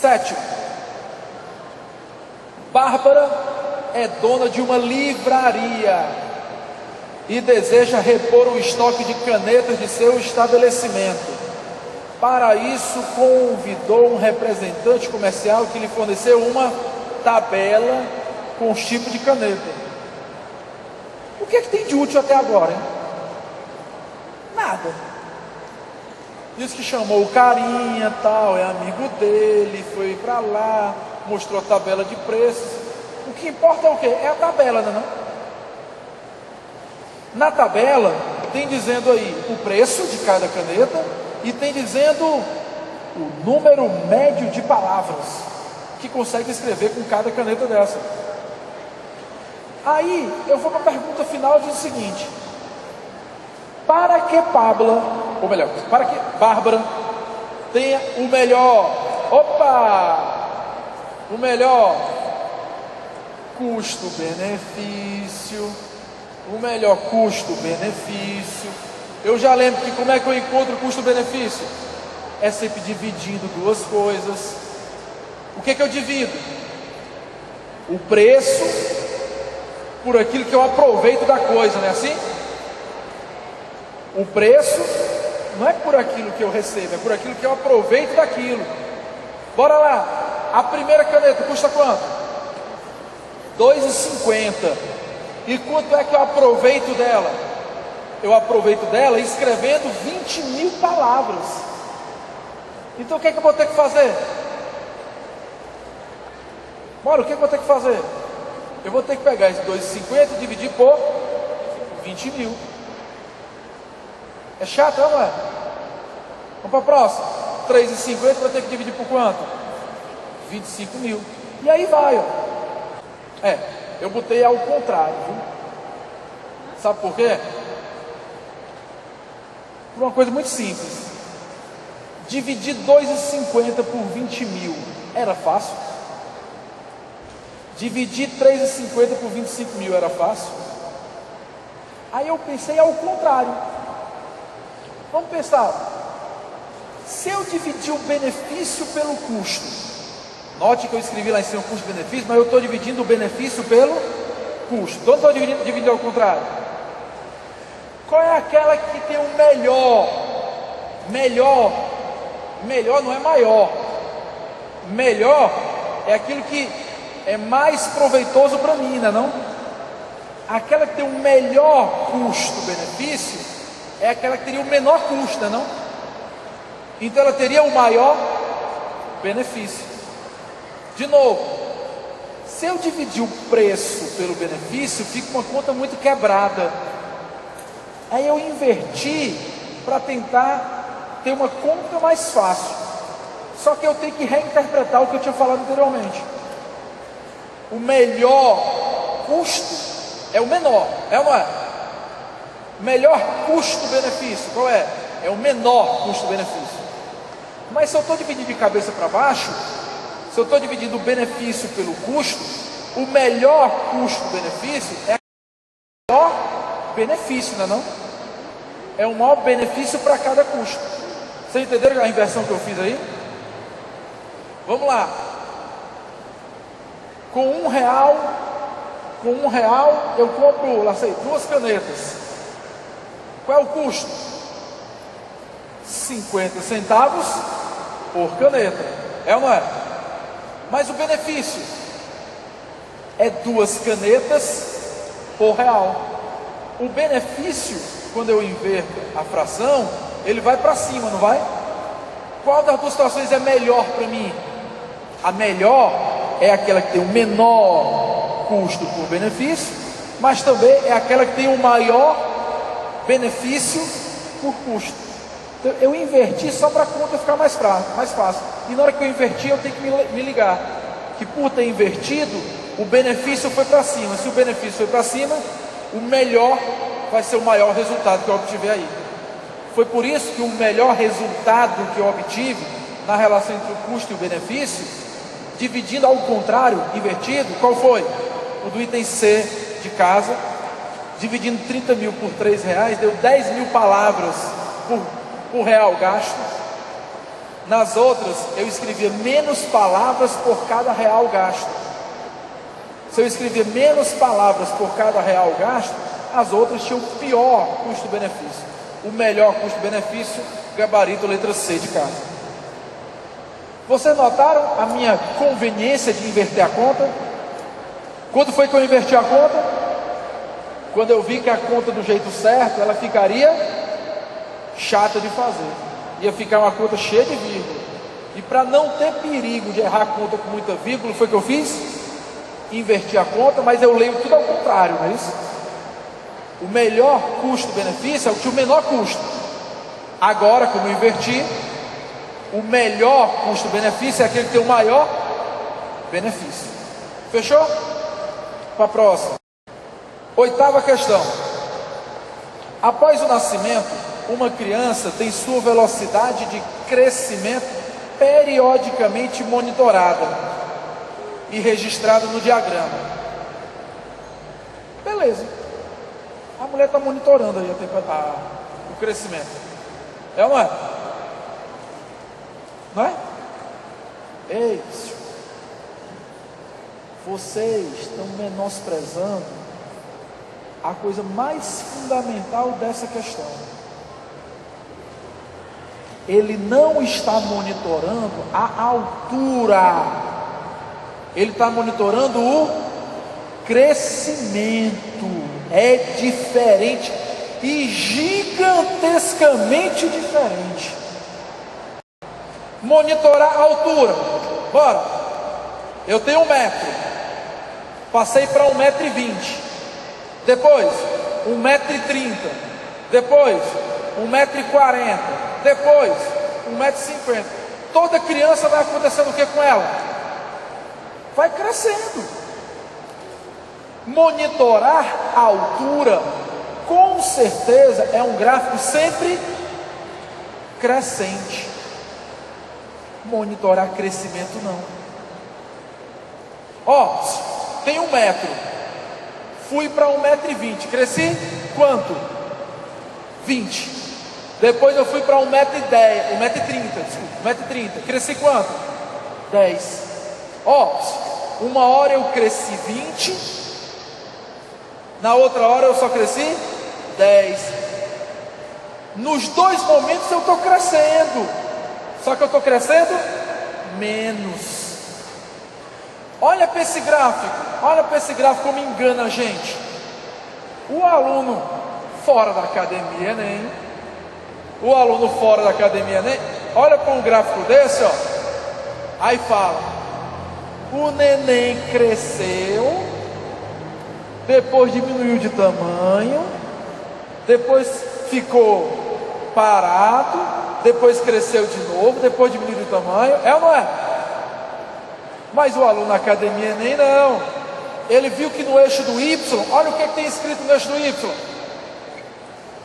Sétimo, Bárbara é dona de uma livraria e deseja repor o estoque de canetas de seu estabelecimento. Para isso, convidou um representante comercial que lhe forneceu uma tabela com os tipos de caneta. O que é que tem de útil até agora, hein? Nada. Diz que chamou o carinha, tal, é amigo dele, foi para lá, mostrou a tabela de preços. O que importa é o quê? É a tabela, não é? Na tabela tem dizendo aí o preço de cada caneta e tem dizendo o número médio de palavras que consegue escrever com cada caneta dessa. Aí eu vou para a pergunta final, diz o seguinte: para que Bárbara tenha o melhor custo-benefício, eu já lembro que como é que eu encontro o custo-benefício? É sempre dividindo duas coisas. O que é que eu divido? O preço por aquilo que eu aproveito da coisa, não é assim? O preço não é por aquilo que eu recebo, é por aquilo que eu aproveito daquilo. Bora lá. A primeira caneta custa quanto? R$2,50. E quanto é que eu aproveito dela? Eu aproveito dela escrevendo 20.000 palavras. Então o que é que eu vou ter que fazer? Bora, o que é que eu vou ter que fazer? Eu vou ter que pegar esse R$2,50 e dividir por 20.000. É chato, não é? Vamos para a próxima. R$3,50 vou ter que dividir por quanto? 25.000. E aí vai, ó. Eu botei ao contrário, viu? Sabe por quê? Por uma coisa muito simples. Dividir R$2,50 por 20.000 era fácil. Dividir R$3,50 por 25.000 era fácil. Aí eu pensei ao contrário. Vamos pensar. Se eu dividir o benefício pelo custo, note que eu escrevi lá em cima o custo-benefício, mas eu estou dividindo o benefício pelo custo. Então eu estou dividindo ao contrário. Qual é aquela que tem o melhor? Melhor não é maior. Melhor é aquilo que é mais proveitoso para mim, não? Aquela que tem o melhor custo-benefício é aquela que teria o menor custo, não? Então ela teria o maior benefício. De novo, se eu dividir o preço pelo benefício, fica uma conta muito quebrada. Aí eu inverti para tentar ter uma conta mais fácil. Só que eu tenho que reinterpretar o que eu tinha falado anteriormente. O melhor custo é o menor, é ou não é? Melhor custo-benefício, qual é? É o menor custo-benefício. Mas se eu estou dividindo de cabeça para baixo, se eu estou dividindo o benefício pelo custo, o melhor custo-benefício é o maior benefício, não é não? É o maior benefício para cada custo. Vocês entenderam a inversão que eu fiz aí? Vamos lá. Com R$1 eu compro, lá sei, 2 canetas. Qual é o custo? 50 centavos por caneta. É ou não é? Mas o benefício é 2 canetas por R$1. O benefício, quando eu inverto a fração, ele vai para cima, não vai? Qual das duas situações é melhor para mim? A melhor é aquela que tem o menor custo por benefício, mas também é aquela que tem o maior benefício por custo. Então, eu inverti só para a conta ficar mais fácil. E na hora que eu inverti, eu tenho que me ligar que por ter invertido, o benefício foi para cima. Se o benefício foi para cima, o melhor vai ser o maior resultado que eu obtiver aí. Foi por isso que o melhor resultado que eu obtive na relação entre o custo e o benefício, dividindo ao contrário, invertido, qual foi? O do item C de casa, dividindo 30.000 por R$3, deu 10.000 palavras por R$1 gasto. Nas outras, eu escrevia menos palavras por cada real gasto. Se eu escrevia menos palavras por cada real gasto, as outras tinham o pior custo-benefício. O melhor custo-benefício, gabarito letra C de casa. Vocês notaram a minha conveniência de inverter a conta? Quando foi que eu inverti a conta? Quando eu vi que a conta do jeito certo, ela ficaria chata de fazer. Ia ficar uma conta cheia de vírgula. E para não ter perigo de errar a conta com muita vírgula, foi o que eu fiz? Inverti a conta, mas eu leio tudo ao contrário, não é isso? O melhor custo-benefício é o que tinha o menor custo. Agora, como eu inverti, o melhor custo-benefício é aquele que tem o maior benefício. Fechou? Para a próxima. Oitava questão. Após o nascimento, uma criança tem sua velocidade de crescimento periodicamente monitorada e registrada no diagrama. Beleza. A mulher está monitorando aí o crescimento. É ou não é? Não é? Ei, vocês estão menosprezando a coisa mais fundamental dessa questão. Ele não está monitorando a altura, ele está monitorando o crescimento. É diferente e gigantescamente diferente. Monitorar a altura. Bora. Eu tenho 1 metro. Passei para 1,20 m. Depois 1,30 m. Depois 1,40 m. Depois 1,50 m. Toda criança vai acontecendo o que com ela? Vai crescendo. Monitorar a altura, com certeza, é um gráfico sempre crescente. Monitorar crescimento não. Ó, tem 1 metro, fui para 1,20 m, cresci quanto? 20. Depois eu fui para 1,30 m, desculpa, 1,30 m, cresci quanto? 10. Ó, uma hora eu cresci 20, na outra hora eu só cresci 10. Nos dois momentos eu estou crescendo, só que eu estou crescendo menos. Olha para esse gráfico como engana a gente. O aluno fora da academia, nem. O aluno fora da academia, nem. Olha para um gráfico desse, ó. Aí fala: o neném cresceu, depois diminuiu de tamanho, depois ficou parado, depois cresceu de novo, depois diminuiu de tamanho. É ou não é? Mas o aluno na academia nem não. Ele viu que no eixo do Y, olha o que tem escrito no eixo do Y.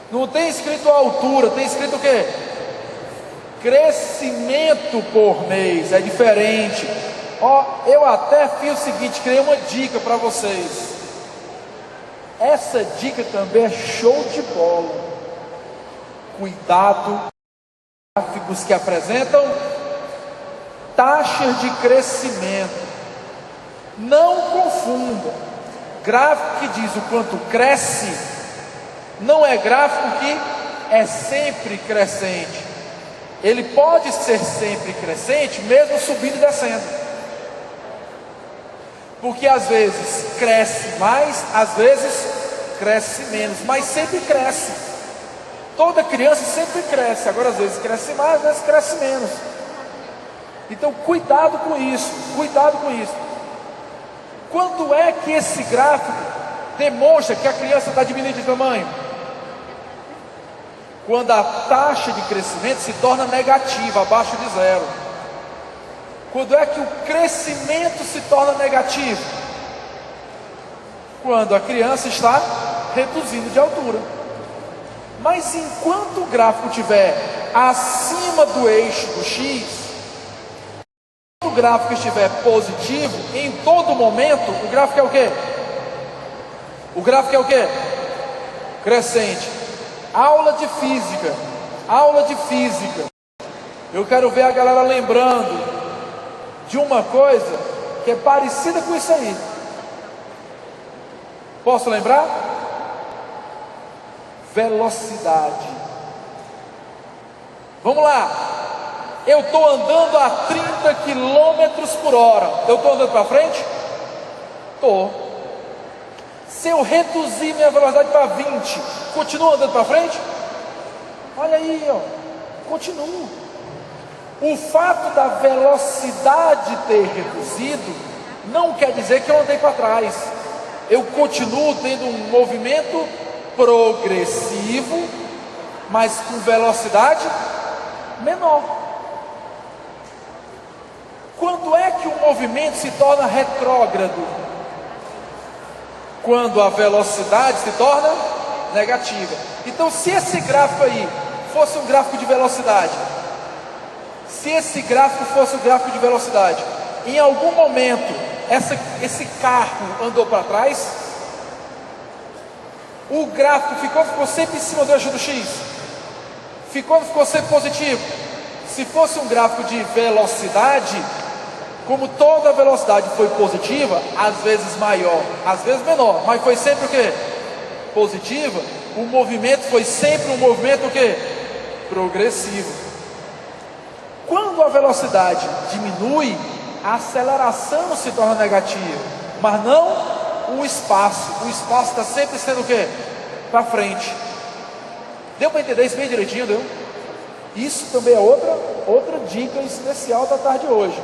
Não tem escrito a altura, tem escrito o quê? Crescimento por mês, é diferente. Ó, eu até fiz o seguinte, criei uma dica para vocês. Essa dica também é show de bola. Cuidado com gráficos que apresentam taxas de crescimento. Não confunda. Gráfico que diz o quanto cresce não é gráfico que é sempre crescente. Ele pode ser sempre crescente, mesmo subindo e descendo. Porque às vezes cresce mais, às vezes cresce menos, mas sempre cresce. Toda criança sempre cresce, agora às vezes cresce mais, às vezes cresce menos. Então cuidado com isso, cuidado com isso. Quando é que esse gráfico demonstra que a criança está diminuindo de tamanho? Quando a taxa de crescimento se torna negativa, abaixo de 0. Quando é que o crescimento se torna negativo? Quando a criança está reduzindo de altura. Mas enquanto o gráfico estiver acima do eixo do X, se o gráfico estiver positivo, em todo momento, o gráfico é o quê? O gráfico é o quê? Crescente. Aula de física. Eu quero ver a galera lembrando de uma coisa que é parecida com isso aí. Posso lembrar? Velocidade. Vamos lá. Eu estou andando a 30 quilômetros por hora. Eu estou andando para frente? Estou. Se eu reduzir minha velocidade para 20, continuo andando para frente? Olha aí, ó. Continuo. O fato da velocidade ter reduzido não quer dizer que eu andei para trás. Eu continuo tendo um movimento progressivo, mas com velocidade menor. Quando é que o movimento se torna retrógrado? Quando a velocidade se torna negativa. Então, se esse gráfico aí fosse um gráfico de velocidade, em algum momento esse carro andou para trás, o gráfico ficou sempre em cima do eixo do X, ficou sempre positivo. Se fosse um gráfico de velocidade, como toda velocidade foi positiva, às vezes maior, às vezes menor, mas foi sempre o quê? Positiva. O movimento foi sempre um movimento o quê? Progressivo. Quando a velocidade diminui, a aceleração se torna negativa, mas não o espaço. O espaço está sempre sendo o quê? Para frente. Deu para entender isso bem direitinho, deu? Isso também é outra dica especial da tarde de hoje.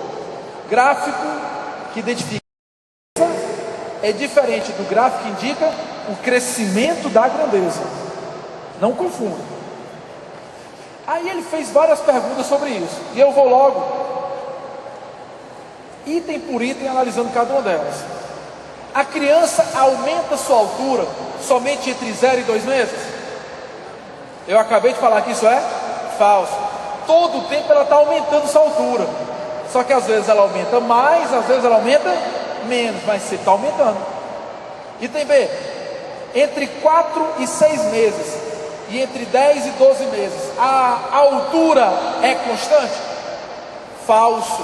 Gráfico que identifica é diferente do gráfico que indica o crescimento da grandeza. Não confunda. Aí ele fez várias perguntas sobre isso, e eu vou logo, item por item, analisando cada uma delas. A criança aumenta sua altura somente entre 0 e 2 meses? Eu acabei de falar que isso é falso. Todo o tempo ela está aumentando sua altura, só que às vezes ela aumenta mais, às vezes ela aumenta menos, mas sempre está aumentando. Item B, entre 4 e 6 meses e entre 10 e 12 meses, a altura é constante? Falso.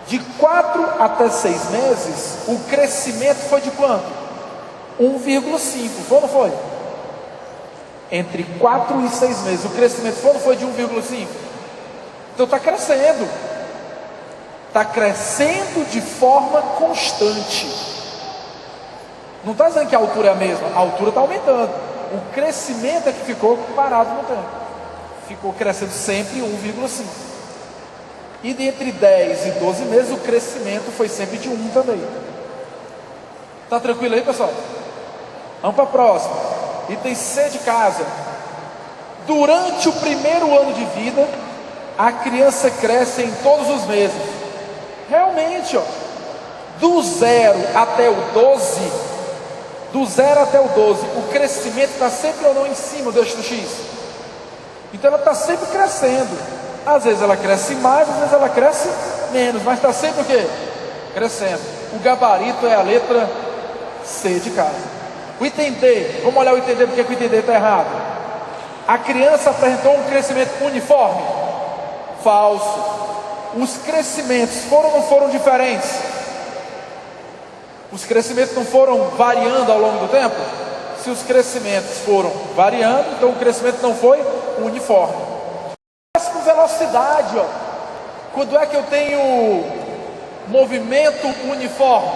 De 4 até 6 meses, o crescimento foi de quanto? 1,5, foi ou não foi? Entre 4 e 6 meses, o crescimento foi ou não foi de 1,5? Então está crescendo. Está crescendo de forma constante. Não está dizendo que a altura é a mesma, a altura está aumentando. O crescimento é que ficou parado no tempo. Ficou crescendo sempre 1,5. E de entre 10 e 12 meses, o crescimento foi sempre de 1 também. Está tranquilo aí, pessoal? Vamos para a próxima. Item C de casa. Durante o primeiro ano de vida, a criança cresce em todos os meses. Realmente, ó, do 0 até o 12, o crescimento está sempre ou não em cima do eixo do X. Então ela está sempre crescendo. Às vezes ela cresce mais, às vezes ela cresce menos, mas está sempre o quê? Crescendo. O gabarito é a letra C de casa. O item D, vamos olhar o item D, porque o item D está errado. A criança apresentou um crescimento uniforme? Falso. Os crescimentos foram ou não foram diferentes? Os crescimentos não foram variando ao longo do tempo? Se os crescimentos foram variando, então o crescimento não foi uniforme. Mas com velocidade, ó. Quando é que eu tenho movimento uniforme?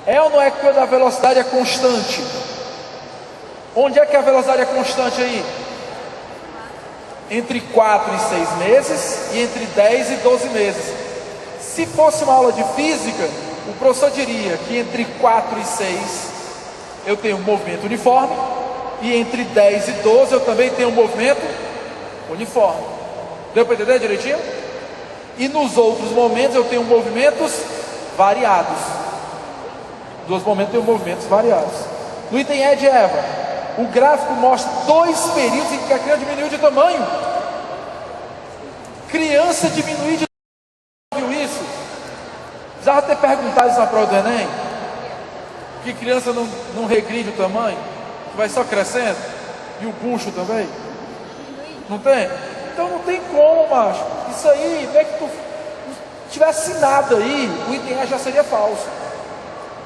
É ou não é quando a velocidade é constante? Onde é que a velocidade é constante aí? Entre 4 e 6 meses e entre 10 e 12 meses. Se fosse uma aula de física, o professor diria que entre 4 e 6 eu tenho um movimento uniforme, e entre 10 e 12 eu também tenho um movimento uniforme. Deu para entender direitinho? E nos outros momentos eu tenho movimentos variados. Nos momentos eu tenho movimentos variados. No item E de Eva, o gráfico mostra 2 períodos em que a criança diminuiu de tamanho. Criança diminuir de tamanho, viu isso? Já ter perguntado isso na prova do Enem? Que criança não regride o tamanho? Que vai só crescendo? E o bucho também? Não tem? Então não tem como, macho. Isso aí, não é que tu tivesse nada aí, o item A já seria falso.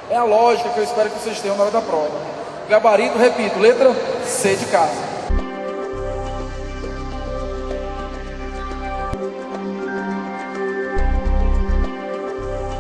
É a lógica que eu espero que vocês tenham na hora da prova. Gabarito, repito, letra C de casa.